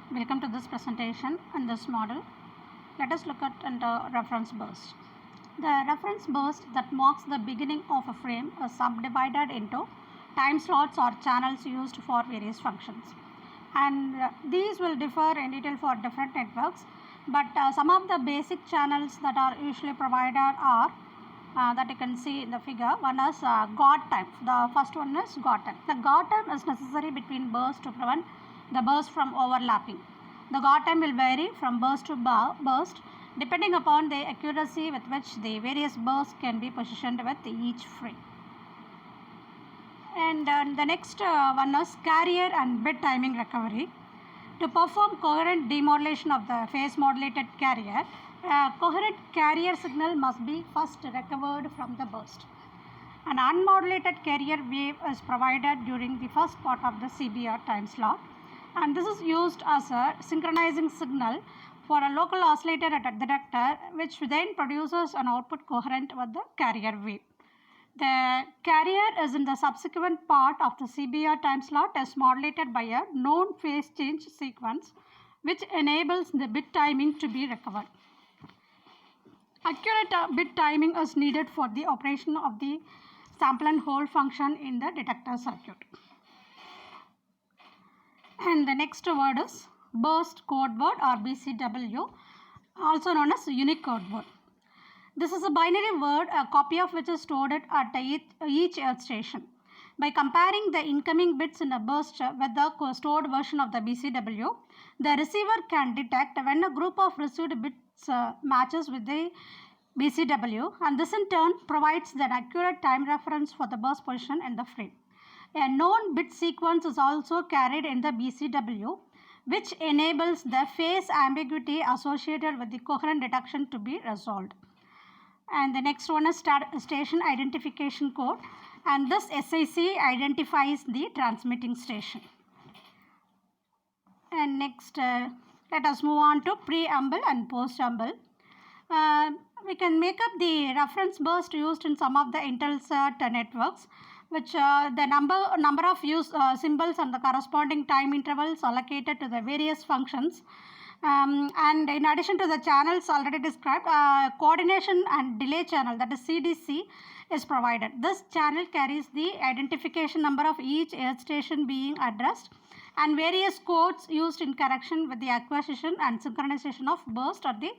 Welcome to this presentation and this model. Let us look at the reference burst. The reference burst that marks the beginning of a frame is subdivided into time slots or channels used for various functions. And these will differ in detail for different networks, but some of the basic channels that are usually provided are that you can see in the figure. One is guard time. The first one is guard time. The guard time is necessary between bursts to prevent the burst from overlapping. The guard time will vary from burst to burst depending upon the accuracy with which the various bursts can be positioned with each frame. And the next one is carrier and bit timing recovery. To perform coherent demodulation of the phase modulated carrier, a coherent carrier signal must be first recovered from the burst. An unmodulated carrier wave is provided during the first part of the CBR time slot, and this is used as a synchronizing signal for a local oscillator at a detector, which then produces an output coherent with the carrier wave. The carrier is in the subsequent part of the CBR time slot is modulated by a known phase change sequence, which enables the bit timing to be recovered. Accurate bit timing is needed for the operation of the sample and hold function in the detector circuit. And the next word is burst code word or BCW, also known as unique code word. This is a binary word, a copy of which is stored at each earth station. By comparing the incoming bits in a burst with the stored version of the BCW, the receiver can detect when a group of received bits matches with the BCW, and this in turn provides an accurate time reference for the burst position in the frame. A known bit sequence is also carried in the BCW, which enables the phase ambiguity associated with the coherent detection to be resolved. And the next one is station identification code, and this SIC identifies the transmitting station. And next let us move on to preamble and postamble. We can make up the reference burst used in some of the Intelsat networks, which the number of symbols and the corresponding time intervals allocated to the various functions. And in addition to the channels already described, coordination and delay channel, that is CDC, is provided. This channel carries the identification number of each earth station being addressed and various codes used in connection with the acquisition and synchronization of burst at the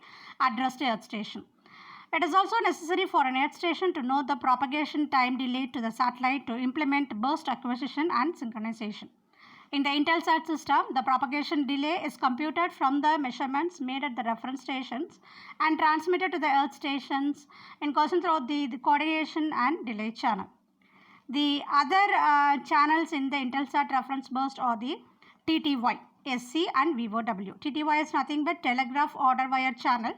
addressed earth station. It is also necessary for an earth station to know the propagation time delay to the satellite to implement burst acquisition and synchronization. In the Intelsat system, the propagation delay is computed from the measurements made at the reference stations and transmitted to the earth stations in question through the coordination and delay channel. The other channels in the Intelsat reference burst are the TTY, SC and VOW. TTY is nothing but telegraph order wire channel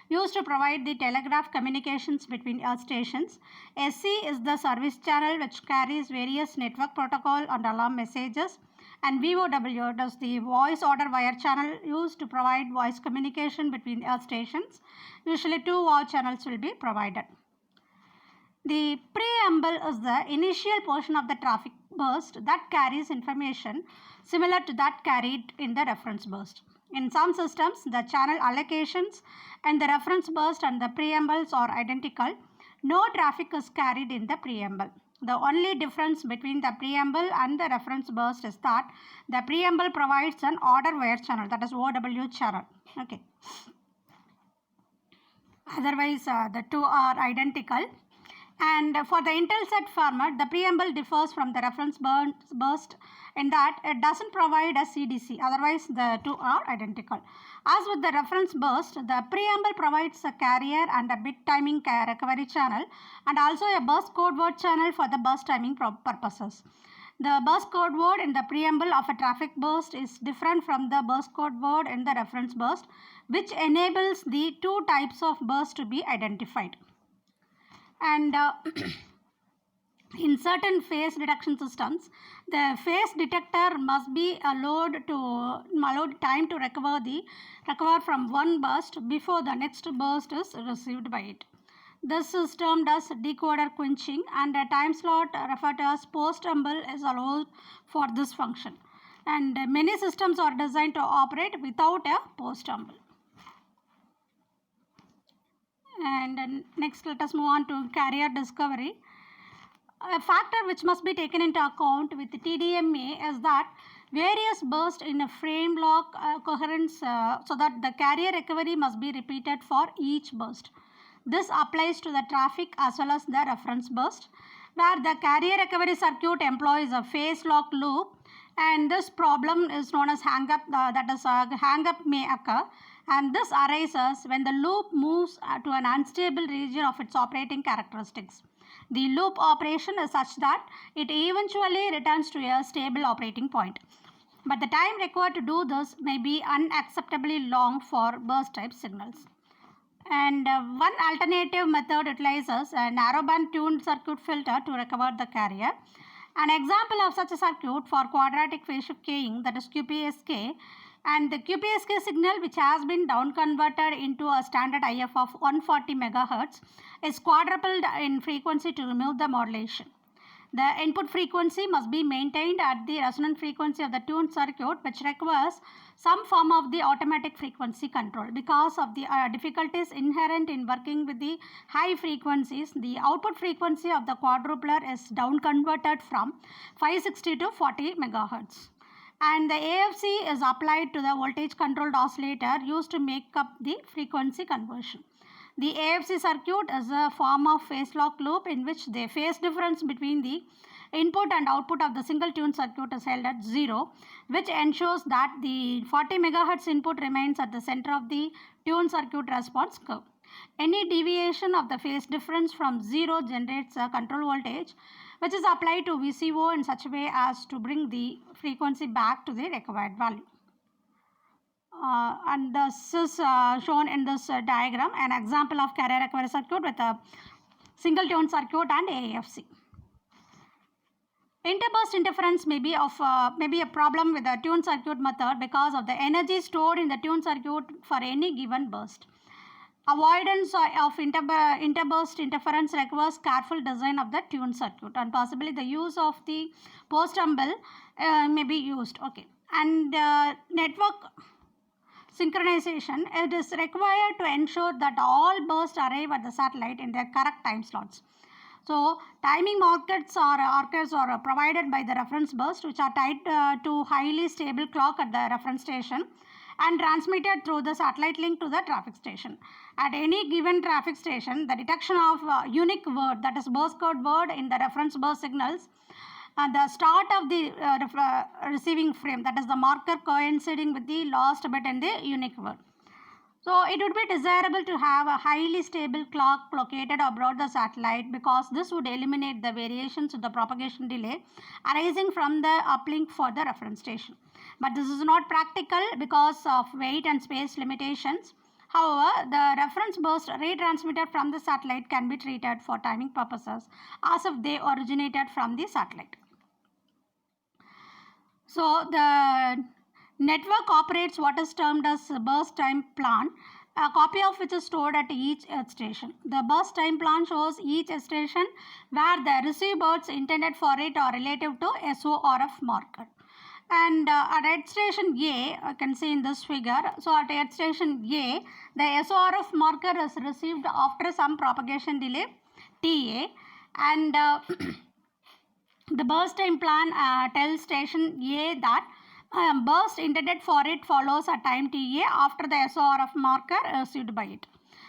used to provide the telegraph communications between earth stations. SC is the service channel which carries various network protocol and alarm messages. And VOW is the voice order wire channel used to provide voice communication between earth stations. Usually 2 VOW channels will be provided. The preamble is the initial portion of the traffic burst that carries information similar to that carried in the reference burst. In some systems, the channel allocations and the reference burst and the preambles are identical. No traffic is carried in the preamble. The only difference between the preamble and the reference burst is that the preamble provides an order wire channel, that is OW channel. Okay. Otherwise, the two are identical. And for the Intelsat format, the preamble differs from the reference burst in that it doesn't provide a CDC. Otherwise, the two are identical. As with the reference burst, the preamble provides a carrier and a bit timing recovery channel and also a burst code word channel for the burst timing purposes. The burst code word in the preamble of a traffic burst is different from the burst code word in the reference burst, which enables the two types of burst to be identified. And in certain phase detection systems, the phase detector must be allowed time to recover from one burst before the next burst is received by it. This is termed as decoder quenching, and a time slot referred to as postamble is allowed for this function. and many systems are designed to operate without a post tumble. And next, let us move on to carrier discovery. A factor which must be taken into account with TDMA is that various bursts in a frame lock coherence so that the carrier recovery must be repeated for each burst. This applies to the traffic as well as the reference burst, where the carrier recovery circuit employs a phase lock loop, and this problem is known as hang-up, that is hang-up may occur, and this arises when the loop moves to an unstable region of its operating characteristics. The loop operation is such that it eventually returns to a stable operating point, but the time required to do this may be unacceptably long for burst type signals. And one alternative method utilizes a narrowband tuned circuit filter to recover the carrier. An example of such a circuit for quadratic phase shift keying, that is QPSK, and the QPSK signal, which has been down converted into a standard IF of 140 MHz, is quadrupled in frequency to remove the modulation. The input frequency must be maintained at the resonant frequency of the tuned circuit, which requires some form of the automatic frequency control. Because of the difficulties inherent in working with the high frequencies, the output frequency of the quadrupler is down converted from 560 to 40 MHz. And the AFC is applied to the voltage controlled oscillator used to make up the frequency conversion. The AFC circuit is a form of phase lock loop in which the phase difference between the input and output of the single tuned circuit is held at 0, which ensures that the 40 MHz input remains at the center of the tuned circuit response curve. Any deviation of the phase difference from 0 generates a control voltage, which is applied to VCO in such a way as to bring the frequency back to the required value. And this is shown in this diagram, an example of carrier recovery circuit with a single tuned circuit and AFC. Interburst interference may be a problem with the tuned circuit method because of the energy stored in the tuned circuit for any given burst. Avoidance of interburst interference requires careful design of the tuned circuit, and possibly the use of the post tumble may be used. Okay, and network synchronization, it is required to ensure that all bursts arrive at the satellite in their correct time slots. So timing markers are provided by the reference burst, which are tied to highly stable clock at the reference station and transmitted through the satellite link to the traffic station. At any given traffic station, the detection of unique word, that is burst code word, in the reference burst signals the start of the receiving frame, that is the marker coinciding with the last bit in the unique word. So it would be desirable to have a highly stable clock located above the satellite, because this would eliminate the variations in the propagation delay arising from the uplink for the reference station. But this is not practical because of weight and space limitations. However, the reference burst retransmitted from the satellite can be treated for timing purposes as if they originated from the satellite. So the network operates what is termed as a burst time plan, a copy of which is stored at each earth station. The burst time plan shows each earth station where the received birds intended for it are relative to SORF marker. And at earth station A, you can see in this figure, so at earth station A, the SORF marker is received after some propagation delay TA, and the burst time plan tells station A that burst intended for it follows a time TA after the SORF marker received by it.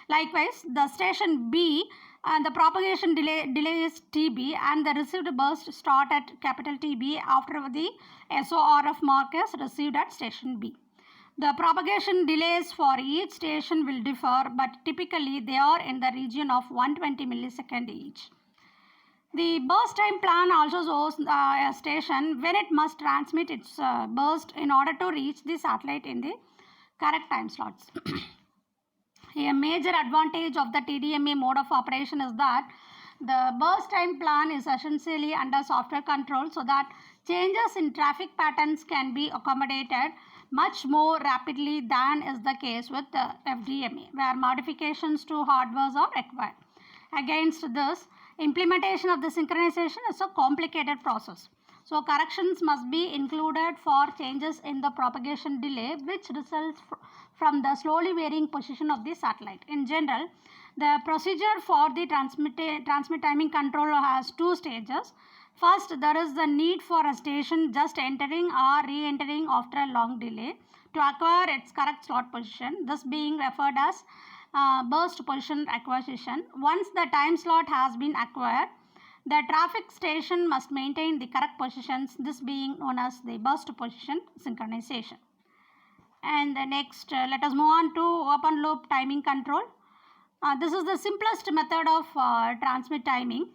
Likewise, the station B, the propagation delay is TB, and the received burst start at capital TB after the SORF markers received at station B. The propagation delays for each station will differ, but typically they are in the region of 120 milliseconds each. The burst time plan also shows a station when it must transmit its burst in order to reach the satellite in the correct time slots. A major advantage of the TDMA mode of operation is that the burst time plan is essentially under software control, so that changes in traffic patterns can be accommodated much more rapidly than is the case with the FDMA, where modifications to hardware are required. Against this, implementation of the synchronization is a complicated process. So corrections must be included for changes in the propagation delay which results from the slowly varying position of the satellite. In general, the procedure for the transmit timing control has two stages. First, there is the need for a station just entering or re-entering after a long delay to acquire its correct slot position, this being referred as burst position acquisition. Once the time slot has been acquired, the traffic station must maintain the correct positions, this being known as the burst position synchronization. And the next, let us move on to open loop timing control. This is the simplest method of transmit timing.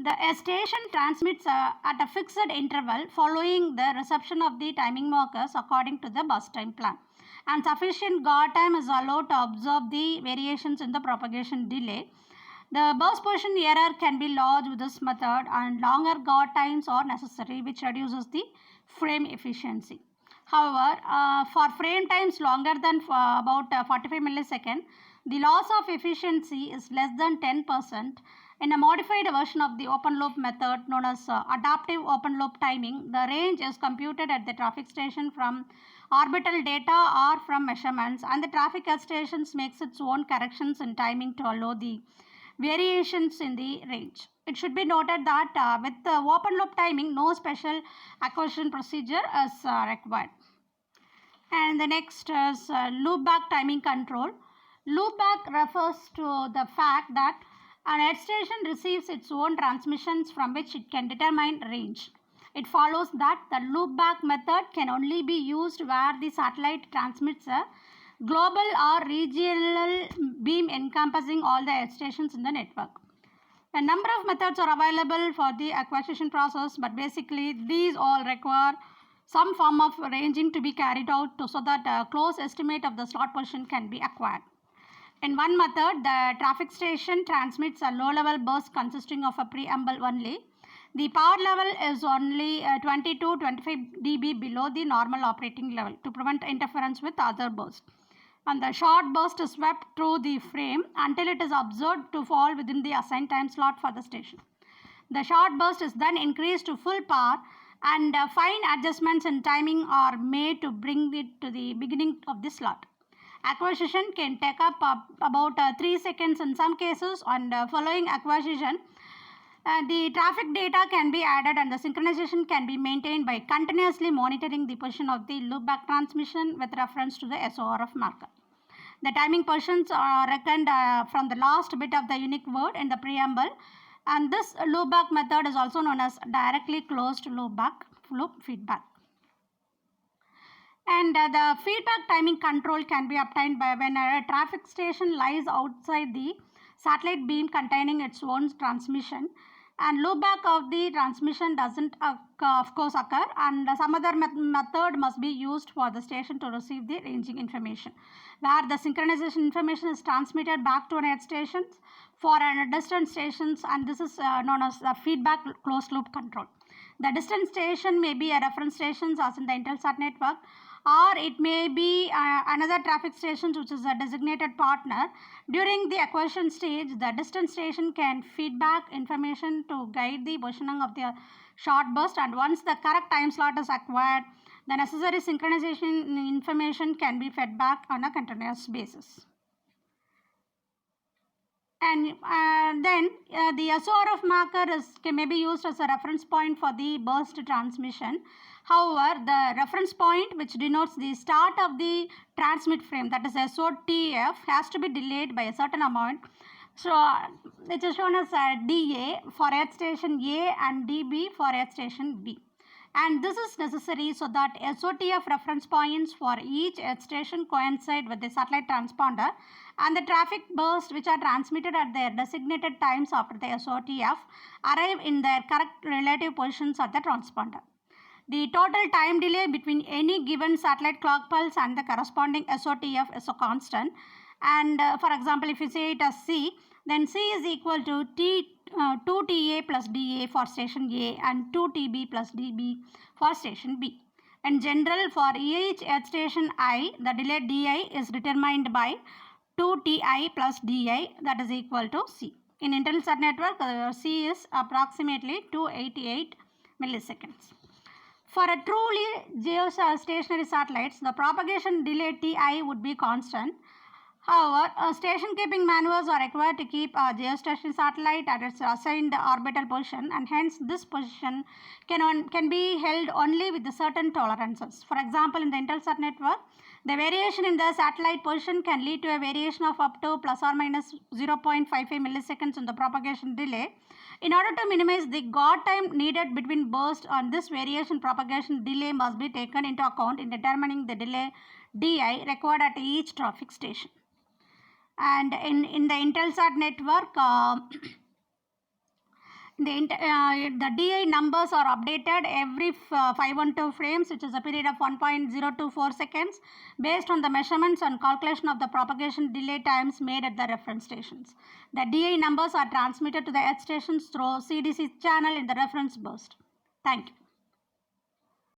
A station transmits at a fixed interval following the reception of the timing markers according to the burst time plan, and sufficient guard time is allowed to observe the variations in the propagation delay. The burst position error can be lodged with this method, and longer guard times are necessary, which reduces the frame efficiency. However, for frame times longer than about 45 milliseconds, the loss of efficiency is less than 10%. In a modified version of the open loop method known as adaptive open loop timing, the range is computed at the traffic station from orbital data or from measurements, and the traffic at stations makes its own corrections in timing to allow the variations in the range. It should be noted that with the open loop timing, no special acquisition procedure is required. And the next is loopback timing control. Loopback refers to the fact that an earth station receives its own transmissions from which it can determine range. It follows that the loopback method can only be used where the satellite transmits a global or regional beam encompassing all the earth stations in the network. A number of methods are available for the acquisition process, but basically these all require some form of ranging to be carried out so that a close estimate of the slot position can be acquired. In one method, the traffic station transmits a low-level burst consisting of a preamble only. The power level is only 20 to 25 dB below the normal operating level to prevent interference with other bursts. And the short burst is swept through the frame until it is observed to fall within the assigned time slot for the station. The short burst is then increased to full power, and fine adjustments in timing are made to bring it to the beginning of the slot. Acquisition can take up about 3 seconds in some cases, and following acquisition, the traffic data can be added and the synchronization can be maintained by continuously monitoring the position of the loopback transmission with reference to the SORF marker. The timing positions are reckoned from the last bit of the unique word in the preamble, and this loopback method is also known as directly closed loop feedback. And the feedback timing control can be obtained by when a traffic station lies outside the satellite beam containing its own transmission, and loopback of the transmission doesn't of course occur, and some other method must be used for the station to receive the ranging information, where the synchronization information is transmitted back to an earth stations for distant stations, and this is known as the feedback closed loop control. The distant station may be a reference station as in the Intelsat network, or it may be another traffic station which is a designated partner. During the acquisition stage, the distant station can feedback information to guide the positioning of the short burst, and once the correct time slot is acquired, the necessary synchronization information can be fed back on a continuous basis. And then the SORF marker may be used as a reference point for the burst transmission. However, the reference point which denotes the start of the transmit frame, that is SOTF, has to be delayed by a certain amount. So it is shown as DA for earth station A and DB for earth station B. And this is necessary so that SOTF reference points for each earth station coincide with the satellite transponder, and the traffic bursts which are transmitted at their designated times after the SOTF arrive in their correct relative positions at the transponder. The total time delay between any given satellite clock pulse and the corresponding SOTF is a constant. And for example, if you say it as C, then C is equal to 2TA plus DA for station A and 2TB plus DB for station B. In general, for each earth station I, the delay DI is determined by 2TI plus DI, that is equal to C. In Intelsat network, C is approximately 288 milliseconds. For a truly geostationary satellites, the propagation delay Ti would be constant. However, station keeping maneuvers are required to keep a geostationary satellite at its assigned orbital position, and hence this position can be held only with certain tolerances. For example, in the Intelsat network, the variation in the satellite position can lead to a variation of up to plus or minus 0.55 milliseconds in the propagation delay. In order to minimize the guard time needed between bursts, on this variation propagation delay must be taken into account in determining the delay Di required at each traffic station. And in the Intelsat network, the Di numbers are updated every 512 frames, which is a period of 1.024 seconds, based on the measurements and calculation of the propagation delay times made at the reference stations. The Di numbers are transmitted to the Earth stations through CDC channel in the reference burst. Thank you.